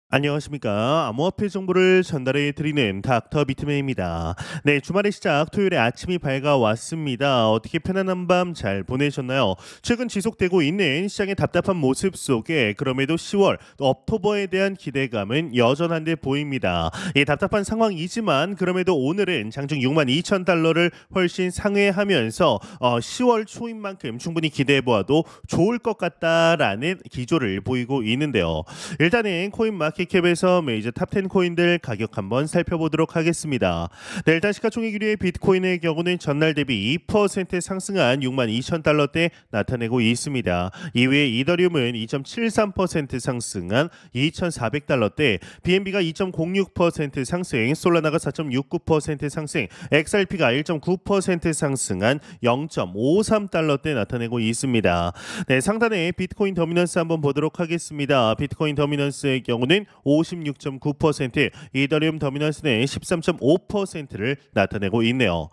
안녕하십니까. 암호화폐 정보를 전달해 드리는 닥터 비트맨입니다. 네, 주말의 시작 토요일에 아침이 밝아왔습니다. 어떻게 편안한 밤 잘 보내셨나요? 최근 지속되고 있는 시장의 답답한 모습 속에 그럼에도 10월 옥토버에 대한 기대감은 여전한 데 보입니다. 이 답답한 상황이지만 그럼에도 오늘은 장중 6만 2천 달러를 훨씬 상회하면서 10월 초인 만큼 충분히 기대해 보아도 좋을 것 같다라는 기조를 보이고 있는데요. 일단은 코인 마켓캡에서 메이저 탑10 코인들 가격 한번 살펴보도록 하겠습니다. 네, 일단 시가총액 1위의 비트코인의 경우는 전날 대비 2% 상승한 6만 2천 달러대 나타내고 있습니다. 2위의 이더리움은 2.73% 상승한 2,400달러대, BNB가 2.06% 상승, 솔라나가 4.69% 상승, XRP가 1.9% 상승한 0.53달러대 나타내고 있습니다. 네, 상단에 비트코인 더미넌스 한번 보도록 하겠습니다. 비트코인 더미넌스의 경우는 56.9%, 이더리움 더미넌스는 13.5%를 나타내고 있네요.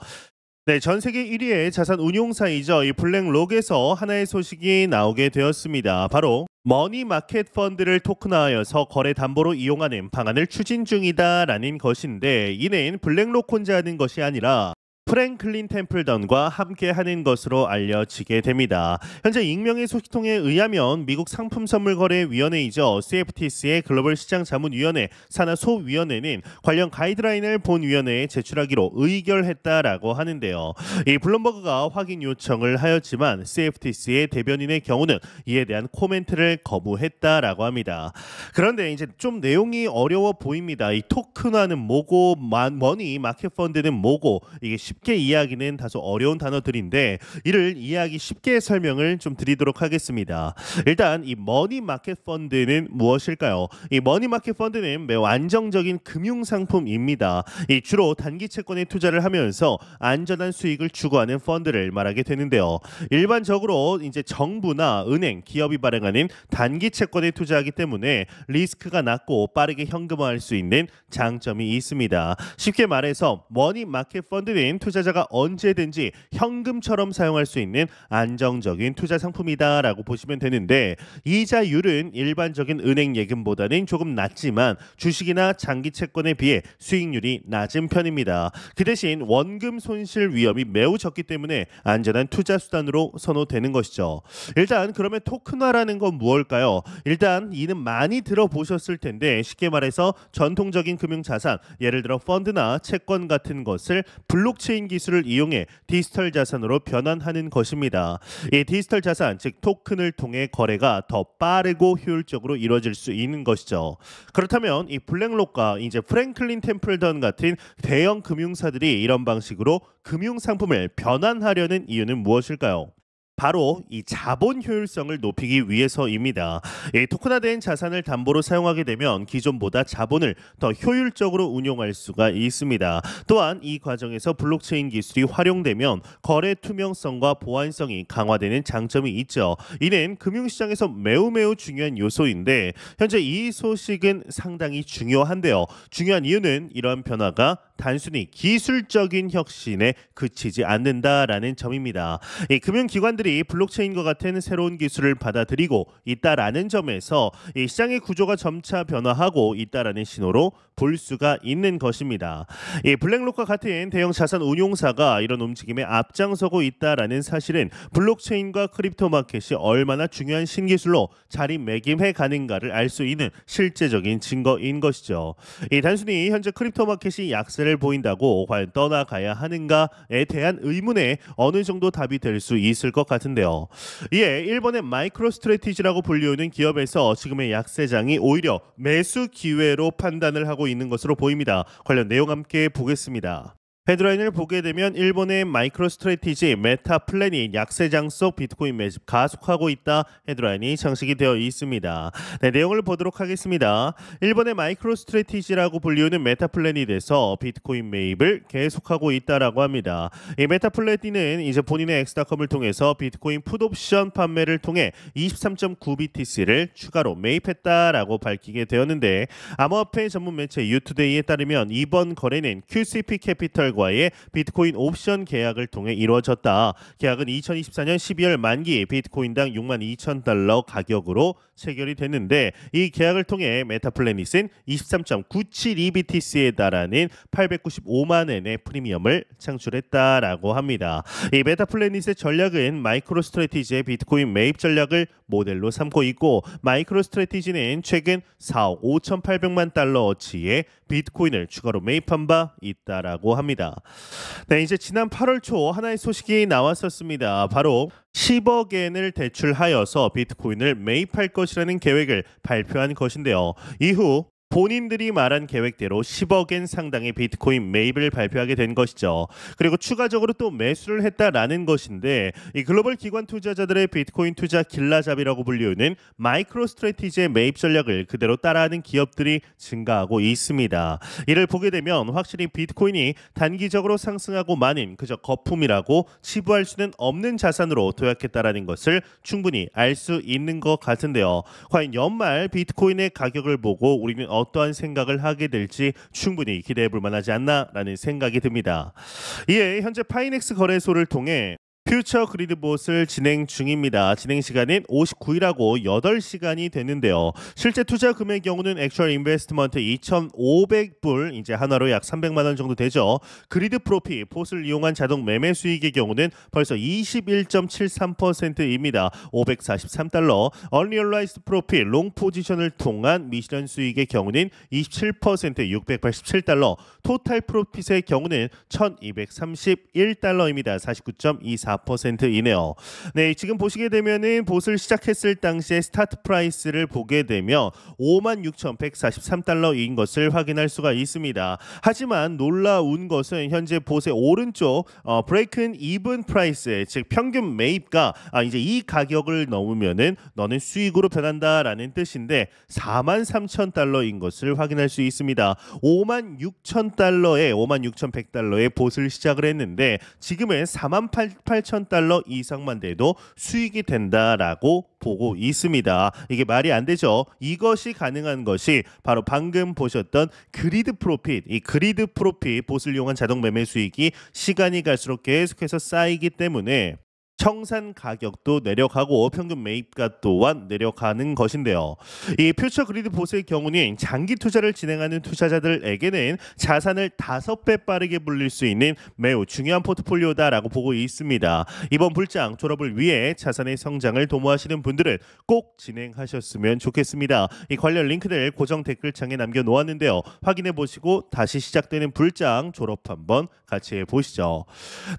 네, 전 세계 1위의 자산 운용사이죠. 이 블랙록에서 하나의 소식이 나오게 되었습니다. 바로 머니 마켓 펀드를 토큰화하여서 거래 담보로 이용하는 방안을 추진 중이다라는 것인데, 이는 블랙록 혼자 하는 것이 아니라 프랭클린 템플던과 함께 하는 것으로 알려지게 됩니다. 현재 익명의 소식통에 의하면 미국 상품선물거래위원회이죠. CFTC의 글로벌 시장자문위원회 산하소위원회는 관련 가이드라인을 본위원회에 제출하기로 의결했다라고 하는데요. 이 블룸버그가 확인 요청을 하였지만 CFTC의 대변인의 경우는 이에 대한 코멘트를 거부했다라고 합니다. 그런데 이제 좀 내용이 어려워 보입니다. 이 토큰화는 뭐고 머니 마켓 펀드는 뭐고, 이게 쉽게 이해하기는 다소 어려운 단어들인데 이를 이해하기 쉽게 설명을 좀 드리도록 하겠습니다. 일단 이 머니 마켓 펀드는 무엇일까요? 이 머니 마켓 펀드는 매우 안정적인 금융 상품입니다. 이 주로 단기 채권에 투자를 하면서 안전한 수익을 추구하는 펀드를 말하게 되는데요. 일반적으로 이제 정부나 은행, 기업이 발행하는 단기 채권에 투자하기 때문에 리스크가 낮고 빠르게 현금화할 수 있는 장점이 있습니다. 쉽게 말해서 머니 마켓 펀드는 투자자가 언제든지 현금처럼 사용할 수 있는 안정적인 투자 상품이다라고 보시면 되는데, 이자율은 일반적인 은행 예금보다는 조금 낮지만 주식이나 장기 채권에 비해 수익률이 낮은 편입니다. 그 대신 원금 손실 위험이 매우 적기 때문에 안전한 투자 수단으로 선호되는 것이죠. 일단 그러면 토큰화라는 건 무엇일까요? 일단 이는 많이 들어보셨을 텐데, 쉽게 말해서 전통적인 금융자산, 예를 들어 펀드나 채권 같은 것을 블록체인 기술을 이용해 디지털 자산으로 변환하는 것입니다. 이 디지털 자산, 즉 토큰을 통해 거래가 더 빠르고 효율적으로 이루어질 수 있는 것이죠. 그렇다면 이 블랙록과 이제 프랭클린 템플던 같은 대형 금융사들이 이런 방식으로 금융 상품을 변환하려는 이유는 무엇일까요? 바로 이 자본 효율성을 높이기 위해서입니다. 이 토큰화된 자산을 담보로 사용하게 되면 기존보다 자본을 더 효율적으로 운용할 수가 있습니다. 또한 이 과정에서 블록체인 기술이 활용되면 거래 투명성과 보안성이 강화되는 장점이 있죠. 이는 금융시장에서 매우 중요한 요소인데, 현재 이 소식은 상당히 중요한데요. 중요한 이유는 이러한 변화가 단순히 기술적인 혁신에 그치지 않는다라는 점입니다. 이 금융기관들이 블록체인과 같은 새로운 기술을 받아들이고 있다라는 점에서 이 시장의 구조가 점차 변화하고 있다라는 신호로 볼 수가 있는 것입니다. 이 블랙록과 같은 대형 자산 운용사가 이런 움직임에 앞장서고 있다라는 사실은 블록체인과 크립토 마켓이 얼마나 중요한 신기술로 자리매김해 가는가를 알 수 있는 실제적인 증거인 것이죠. 이 단순히 현재 크립토 마켓이 약세를 보인다고 과연 떠나가야 하는가에 대한 의문에 어느 정도 답이 될 수 있을 것 같은데요. 이에 일본의 마이크로 스트래티지라고 불리우는 기업에서 지금의 약세장이 오히려 매수 기회로 판단을 하고 있는 것으로 보입니다. 관련 내용 함께 보겠습니다. 헤드라인을 보게 되면 일본의 마이크로 스트래티지 메타 플랜이 약세장 속 비트코인 매집 가속하고 있다, 헤드라인이 장식이 되어 있습니다. 네, 내용을 보도록 하겠습니다. 일본의 마이크로 스트래티지라고 불리우는 메타 플랜이 돼서 비트코인 매입을 계속하고 있다라고 합니다. 이 메타 플랜이는 이제 본인의 엑스닷컴을 통해서 비트코인 풋옵션 판매를 통해 23.9BTC를 추가로 매입했다라고 밝히게 되었는데, 암호화폐 전문 매체 유투데이에 따르면 이번 거래는 QCP 캐피털 디지털과의 비트코인 옵션 계약을 통해 이루어졌다. 계약은 2024년 12월 만기 비트코인당 62,000달러 가격으로 체결이 됐는데 이 계약을 통해 메타플래닛은 23.972BTC에 달하는 895만 엔의 프리미엄을 창출했다라고 합니다. 이 메타플래닛의 전략은 마이크로 스트래티지의 비트코인 매입 전략을 모델로 삼고 있고 마이크로 스트래티지는 최근 4억 5,800만 달러어치의 비트코인을 추가로 매입한 바 있다라고 합니다. 네, 이제 지난 8월 초 하나의 소식이 나왔었습니다. 바로 10억엔을 대출하여서 비트코인을 매입할 것이라는 계획을 발표한 것인데요. 이후 본인들이 말한 계획대로 10억엔 상당의 비트코인 매입을 발표하게 된 것이죠. 그리고 추가적으로 또 매수를 했다라는 것인데 이 글로벌 기관 투자자들의 비트코인 투자 길라잡이라고 불리우는 마이크로 스트래티지의 매입 전략을 그대로 따라하는 기업들이 증가하고 있습니다. 이를 보게 되면 확실히 비트코인이 단기적으로 상승하고 마는 그저 거품이라고 치부할 수는 없는 자산으로 도약했다라는 것을 충분히 알 수 있는 것 같은데요. 과연 연말 비트코인의 가격을 보고 우리는 어떠한 생각을 하게 될지 충분히 기대해 볼 만하지 않나라는 생각이 듭니다. 이에 현재 파이넥스 거래소를 통해 퓨처 그리드봇을 진행 중입니다. 진행 시간은 59일하고 8시간이 됐는데요. 실제 투자 금액의 경우는 액츄얼 인베스트먼트 2,500불, 이제 한화로 약 300만 원 정도 되죠. 그리드 프로핏, 봇을 이용한 자동 매매 수익의 경우는 벌써 21.73%입니다. 543달러. 언리얼라이즈드 프로핏, 롱 포지션을 통한 미실현 수익의 경우는 27%, 687달러. 토탈 프로핏의 경우는 1,231달러입니다. 49.24%이네요. 네, 지금 보시게 되면은 봇을 시작했을 당시의 스타트 프라이스를 보게 되면 56,143달러인 것을 확인할 수가 있습니다. 하지만 놀라운 것은 현재 봇의 오른쪽 브레이크는 이븐 프라이스, 즉 평균 매입가 이제 이 가격을 넘으면은 너는 수익으로 변한다라는 뜻인데 43,000달러인 것을 확인할 수 있습니다. 56,000달러에 56,100달러에 봇을 시작을 했는데 지금은 48,000달러 이상만 돼도 수익이 된다라고 보고 있습니다. 이게 말이 안 되죠. 이것이 가능한 것이 바로 방금 보셨던 그리드 프로핏, 이 그리드 프로핏 봇을 이용한 자동 매매 수익이 시간이 갈수록 계속해서 쌓이기 때문에 청산 가격도 내려가고 평균 매입가 또한 내려가는 것인데요. 이 퓨처 그리드 봇의 경우는 장기 투자를 진행하는 투자자들에게는 자산을 5배 빠르게 불릴 수 있는 매우 중요한 포트폴리오다라고 보고 있습니다. 이번 불장 졸업을 위해 자산의 성장을 도모하시는 분들은 꼭 진행하셨으면 좋겠습니다. 이 관련 링크들 고정 댓글창에 남겨놓았는데요. 확인해 보시고 다시 시작되는 불장 졸업 한번 같이 해보시죠.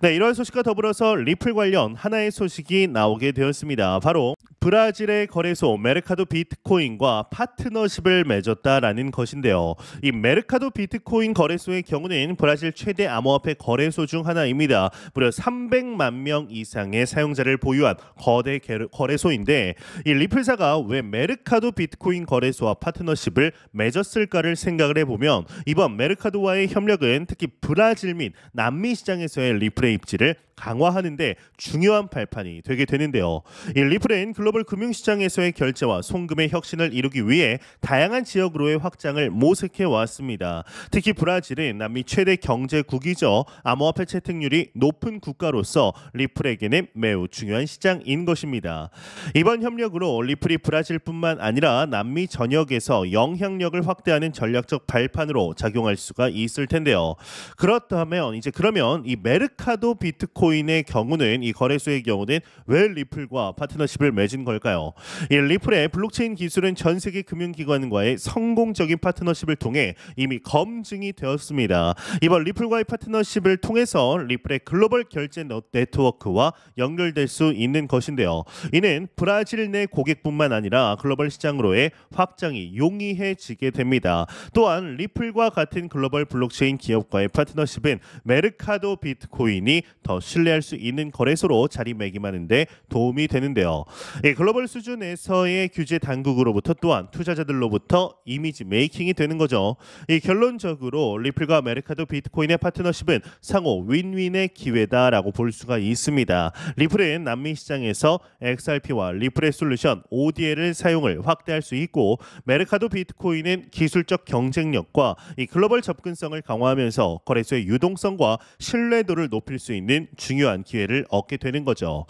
네, 이러한 소식과 더불어서 리플 관련 하나의 소식이 나오게 되었습니다. 바로 브라질의 거래소 메르카도 비트코인과 파트너십을 맺었다라는 것인데요. 이 메르카도 비트코인 거래소의 경우는 브라질 최대 암호화폐 거래소 중 하나입니다. 무려 300만 명 이상의 사용자를 보유한 거대 거래소인데 이 리플사가 왜 메르카도 비트코인 거래소와 파트너십을 맺었을까를 생각을 해보면 이번 메르카도와의 협력은 특히 브라질 및 남미 시장에서의 리플의 입지를 강화하는 데 중요한 발판이 되게 되는데요. 이 리플은 글로벌 금융시장에서의 결제와 송금의 혁신을 이루기 위해 다양한 지역으로의 확장을 모색해 왔습니다. 특히 브라질은 남미 최대 경제국이죠. 암호화폐 채택률이 높은 국가로서 리플에게는 매우 중요한 시장인 것입니다. 이번 협력으로 리플이 브라질뿐만 아니라 남미 전역에서 영향력을 확대하는 전략적 발판으로 작용할 수가 있을 텐데요. 그렇다면 그러면 이 메르카도 비트코인의 경우는 이 거래소의 경우는 왜 리플과 파트너십을 맺은 걸까요? 이 리플의 블록체인 기술은 전 세계 금융기관과의 성공적인 파트너십을 통해 이미 검증이 되었습니다. 이번 리플과의 파트너십을 통해서 리플의 글로벌 결제 네트워크와 연결될 수 있는 것인데요. 이는 브라질 내 고객뿐만 아니라 글로벌 시장으로의 확장이 용이해지게 됩니다. 또한 리플과 같은 글로벌 블록체인 기업과의 파트너십은 메르카도 비트코인이 더 신뢰할 수 있는 거래소로 자리매김하는 데 도움이 되는데요. 글로벌 수준에서의 규제 당국으로부터 또한 투자자들로부터 이미지 메이킹이 되는 거죠. 결론적으로 리플과 메르카도 비트코인의 파트너십은 상호 윈윈의 기회다라고 볼 수가 있습니다. 리플은 남미 시장에서 XRP와 리플의 솔루션 ODL을 사용을 확대할 수 있고, 메르카도 비트코인은 기술적 경쟁력과 글로벌 접근성을 강화하면서 거래소의 유동성과 신뢰도를 높일 수 있는 중요한 기회를 얻게 되는 거죠.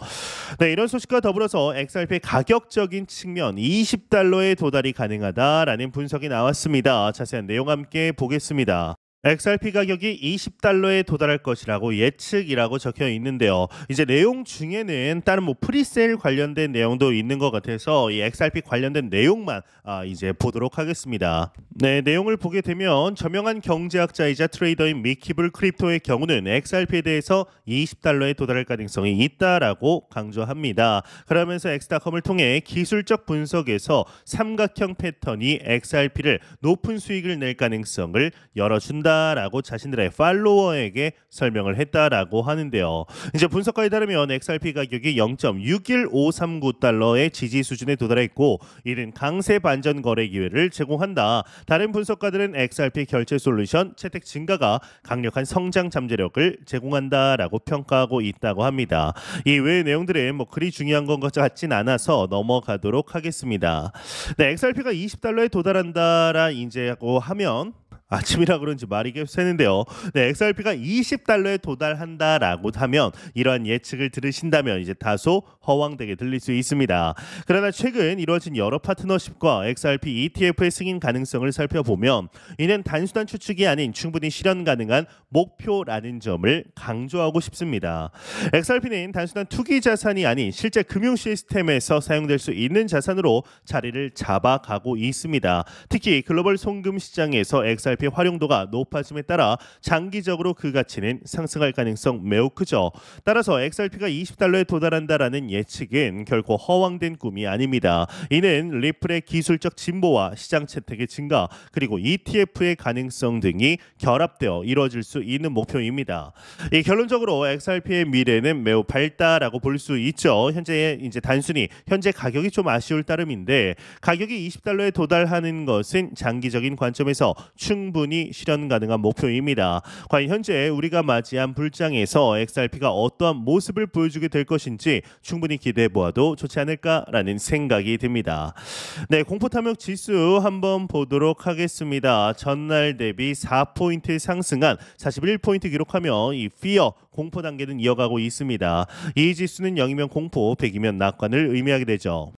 네, 이런 소식과 더불어서 XRP의 가격적인 측면 20달러에 도달이 가능하다라는 분석이 나왔습니다. 자세한 내용 함께 보겠습니다. XRP 가격이 20달러에 도달할 것이라고 예측이라고 적혀 있는데요. 이제 내용 중에는 다른 프리세일 관련된 내용도 있는 것 같아서 이 XRP 관련된 내용만 이제 보도록 하겠습니다. 네, 내용을 보게 되면 저명한 경제학자이자 트레이더인 미키블 크립토의 경우는 XRP에 대해서 20달러에 도달할 가능성이 있다라고 강조합니다. 그러면서 엑스닷컴을 통해 기술적 분석에서 삼각형 패턴이 XRP를 높은 수익을 낼 가능성을 열어준다 라고 자신들의 팔로워에게 설명을 했다라고 하는데요. 이제 분석가에 따르면 XRP 가격이 0.61539달러의 지지 수준에 도달했고, 이는 강세 반전 거래 기회를 제공한다. 다른 분석가들은 XRP 결제 솔루션 채택 증가가 강력한 성장 잠재력을 제공한다라고 평가하고 있다고 합니다. 이 외의 내용들은 그리 중요한 것 같진 않아서 넘어가도록 하겠습니다. 네, XRP가 20달러에 도달한다라 이제고 하면 아침이라 그런지 말이 계속 새는데요. 네, XRP가 20달러에 도달한다라고 하면 이러한 예측을 들으신다면 이제 다소 허황되게 들릴 수 있습니다. 그러나 최근 이루어진 여러 파트너십과 XRP ETF의 승인 가능성을 살펴보면 이는 단순한 추측이 아닌 충분히 실현 가능한 목표라는 점을 강조하고 싶습니다. XRP는 단순한 투기 자산이 아닌 실제 금융 시스템에서 사용될 수 있는 자산으로 자리를 잡아가고 있습니다. 특히 글로벌 송금 시장에서 XRP 활용도가 높아짐에 따라 장기적으로 그 가치는 상승할 가능성 매우 크죠. 따라서 XRP가 20달러에 도달한다라는 예측은 결코 허황된 꿈이 아닙니다. 이는 리플의 기술적 진보와 시장 채택의 증가, 그리고 ETF의 가능성 등이 결합되어 이루어질 수 있는 목표입니다. 결론적으로 XRP의 미래는 매우 밝다라고 볼 수 있죠. 현재 이제 단순히 현재 가격이 좀 아쉬울 따름인데, 가격이 20달러에 도달하는 것은 장기적인 관점에서 충분히 실현 가능한 목표입니다. 과연 현재 우리가 맞이한 불장에서 XRP가 어떠한 모습을 보여주게 될 것인지 충분히 기대해 보아도 좋지 않을까라는 생각이 듭니다. 네, 공포탐욕 지수 한번 보도록 하겠습니다. 전날 대비 4포인트 상승한 41포인트 기록하며 이 피어 공포 단계는 이어가고 있습니다. 이 지수는 0이면 공포, 100이면 낙관을 의미하게 되죠.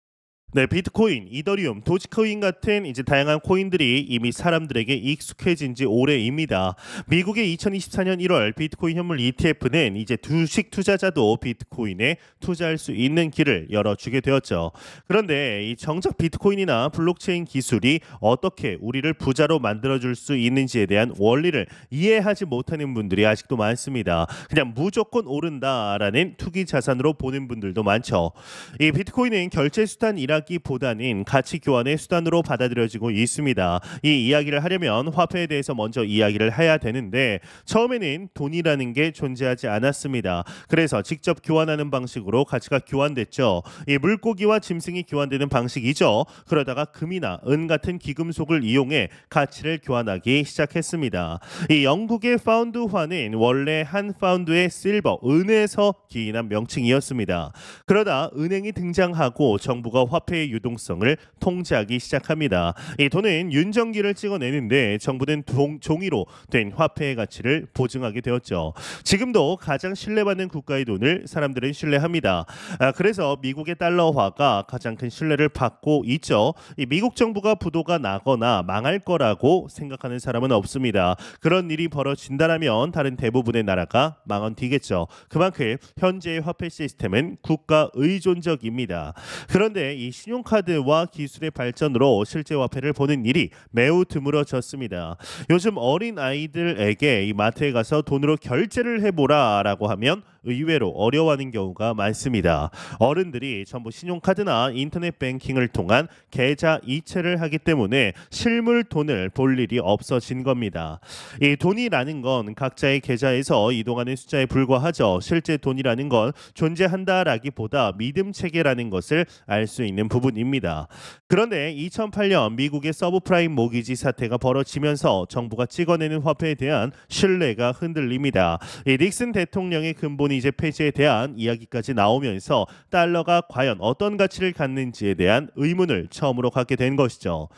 네, 비트코인, 이더리움, 도지코인 같은 이제 다양한 코인들이 이미 사람들에게 익숙해진 지 오래입니다. 미국의 2024년 1월 비트코인 현물 ETF는 이제 주식 투자자도 비트코인에 투자할 수 있는 길을 열어주게 되었죠. 그런데 이 정작 비트코인이나 블록체인 기술이 어떻게 우리를 부자로 만들어줄 수 있는지에 대한 원리를 이해하지 못하는 분들이 아직도 많습니다. 그냥 무조건 오른다라는 투기 자산으로 보는 분들도 많죠. 이 비트코인은 결제 수단이라 보다는 가치 교환의 수단으로 받아들여지고 있습니다. 이 이야기를 하려면 화폐에 대해서 먼저 이야기를 해야 되는데, 처음에는 돈이라는 게 존재하지 않았습니다. 그래서 직접 교환하는 방식으로 가치가 교환됐죠. 이 물고기와 짐승이 교환되는 방식이죠. 그러다가 금이나 은 같은 기금속을 이용해 가치를 교환하기 시작했습니다. 이 영국의 파운드화는 원래 한 파운드의 실버, 은에서 기인한 명칭이었습니다. 그러다 은행이 등장하고 정부가 화폐의 유동성을 통제하기 시작합니다. 이 돈은 윤정기를 찍어내는데 정부는 종이로 된 화폐의 가치를 보증하게 되었죠. 지금도 가장 신뢰받는 국가의 돈을 사람들은 신뢰합니다. 그래서 미국의 달러화가 가장 큰 신뢰를 받고 있죠. 이 미국 정부가 부도가 나거나 망할 거라고 생각하는 사람은 없습니다. 그런 일이 벌어진다면 다른 대부분의 나라가 망한 뒤겠죠. 그만큼 현재의 화폐 시스템은 국가 의존적입니다. 그런데 이 신용카드와 기술의 발전으로 실제 화폐를 보는 일이 매우 드물어졌습니다. 요즘 어린 아이들에게 이 마트에 가서 돈으로 결제를 해보라라고 하면 의외로 어려워하는 경우가 많습니다. 어른들이 전부 신용카드나 인터넷 뱅킹을 통한 계좌 이체를 하기 때문에 실물 돈을 볼 일이 없어진 겁니다. 이 돈이라는 건 각자의 계좌에서 이동하는 숫자에 불과하죠. 실제 돈이라는 건 존재한다라기보다 믿음 체계라는 것을 알 수 있는 부분입니다. 그런데 2008년 미국의 서브프라임 모기지 사태가 벌어지면서 정부가 찍어내는 화폐에 대한 신뢰가 흔들립니다. 이 닉슨 대통령의 근본 이제 폐지에 대한 이야기까지 나오면서 달러가 과연 어떤 가치를 갖는지에 대한 의문을 처음으로 갖게 된 것이죠.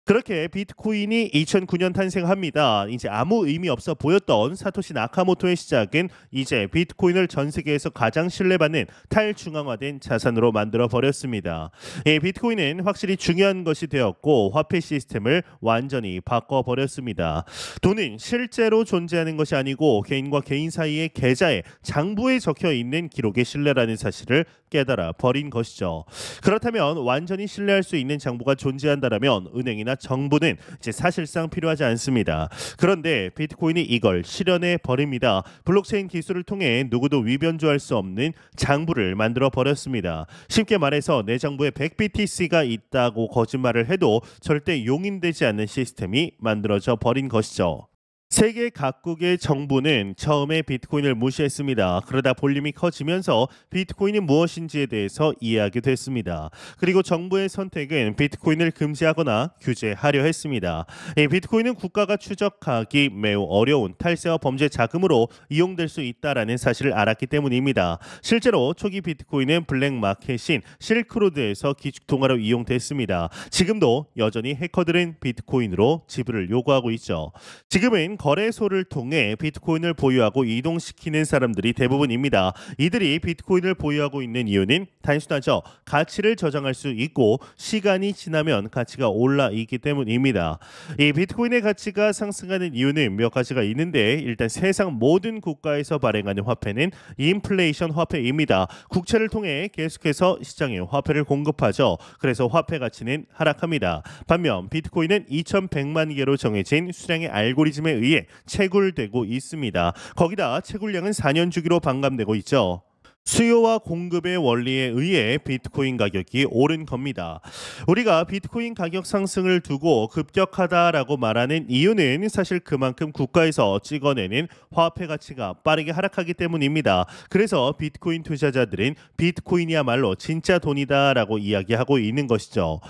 그렇게 비트코인이 2009년 탄생합니다. 이제 아무 의미 없어 보였던 사토시 나카모토의 시작은 이제 비트코인을 전 세계에서 가장 신뢰받는 탈중앙화된 자산으로 만들어 버렸습니다. 비트코인은 확실히 중요한 것이 되었고 화폐 시스템을 완전히 바꿔 버렸습니다. 돈은 실제로 존재하는 것이 아니고 개인과 개인 사이의 계좌에 장부에 적혀 있는 기록의 신뢰라는 사실을 깨달아 버린 것이죠. 그렇다면 완전히 신뢰할 수 있는 장부가 존재한다면 은행이나 정부는 이제 사실상 필요하지 않습니다. 그런데 비트코인이 이걸 실현해 버립니다. 블록체인 기술을 통해 누구도 위변조할 수 없는 장부를 만들어 버렸습니다. 쉽게 말해서 내 장부에 100BTC가 있다고 거짓말을 해도 절대 용인되지 않는 시스템이 만들어져 버린 것이죠. 세계 각국의 정부는 처음에 비트코인을 무시했습니다. 그러다 볼륨이 커지면서 비트코인이 무엇인지에 대해서 이해하게 됐습니다. 그리고 정부의 선택은 비트코인을 금지하거나 규제하려 했습니다. 이 비트코인은 국가가 추적하기 매우 어려운 탈세와 범죄 자금으로 이용될 수 있다는 사실을 알았기 때문입니다. 실제로 초기 비트코인은 블랙마켓인 실크로드에서 기축통화로 이용됐습니다. 지금도 여전히 해커들은 비트코인으로 지불을 요구하고 있죠. 지금은 거래소를 통해 비트코인을 보유하고 이동시키는 사람들이 대부분입니다. 이들이 비트코인을 보유하고 있는 이유는 단순하죠. 가치를 저장할 수 있고 시간이 지나면 가치가 올라있기 때문입니다. 이 비트코인의 가치가 상승하는 이유는 몇 가지가 있는데 일단 세상 모든 국가에서 발행하는 화폐는 인플레이션 화폐입니다. 국채를 통해 계속해서 시장에 화폐를 공급하죠. 그래서 화폐 가치는 하락합니다. 반면 비트코인은 2100만 개로 정해진 수량의 알고리즘에 의해 채굴되고 있습니다. 거기다 채굴량은 4년 주기로 반감되고 있죠. 수요와 공급의 원리에 의해 비트코인 가격이 오른 겁니다. 우리가 비트코인 가격 상승을 두고 급격하다라고 말하는 이유는 사실 그만큼 국가에서 찍어내는 화폐 가치가 빠르게 하락하기 때문입니다. 그래서 비트코인 투자자들은 비트코인이야말로 진짜 돈이다라고 이야기하고 있는 것이죠.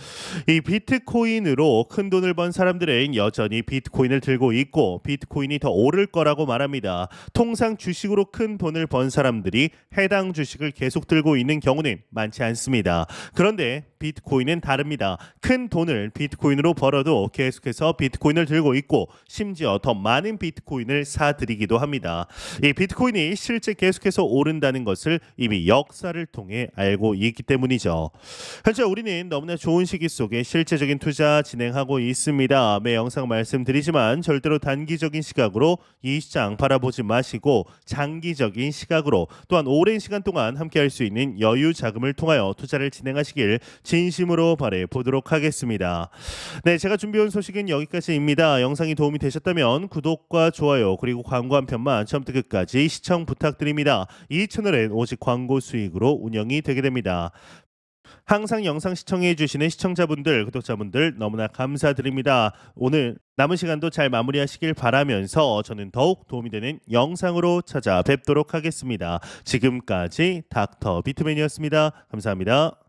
이 비트코인으로 큰 돈을 번 사람들은 여전히 비트코인을 들고 있고 비트코인이 더 오를 거라고 말합니다. 통상 주식으로 큰 돈을 번 사람들이 해당 주식을 계속 들고 있는 경우는 많지 않습니다. 그런데 비트코인은 다릅니다. 큰 돈을 비트코인으로 벌어도 계속해서 비트코인을 들고 있고 심지어 더 많은 비트코인을 사들이기도 합니다. 이 비트코인이 실제 계속해서 오른다는 것을 이미 역사를 통해 알고 있기 때문이죠. 현재 우리는 너무나 좋은 시기 속에 실제적인 투자 진행하고 있습니다. 매 영상 말씀드리지만 절대로 단기적인 시각으로 이 시장 바라보지 마시고 장기적인 시각으로 또한 오랜 시간 동안 함께할 수 있는 여유 자금을 통하여 투자를 진행하시길 진심으로 바래 보도록 하겠습니다. 네, 제가 준비해온 소식은 여기까지입니다. 영상이 도움이 되셨다면 구독과 좋아요 그리고 광고 한 편만 처음부터 끝까지 시청 부탁드립니다. 이 채널은 오직 광고 수익으로 운영이 되게 됩니다. 항상 영상 시청해 주시는 시청자분들, 구독자분들 너무나 감사드립니다. 오늘 남은 시간도 잘 마무리하시길 바라면서 저는 더욱 도움이 되는 영상으로 찾아뵙도록 하겠습니다. 지금까지 닥터 비트맨이었습니다. 감사합니다.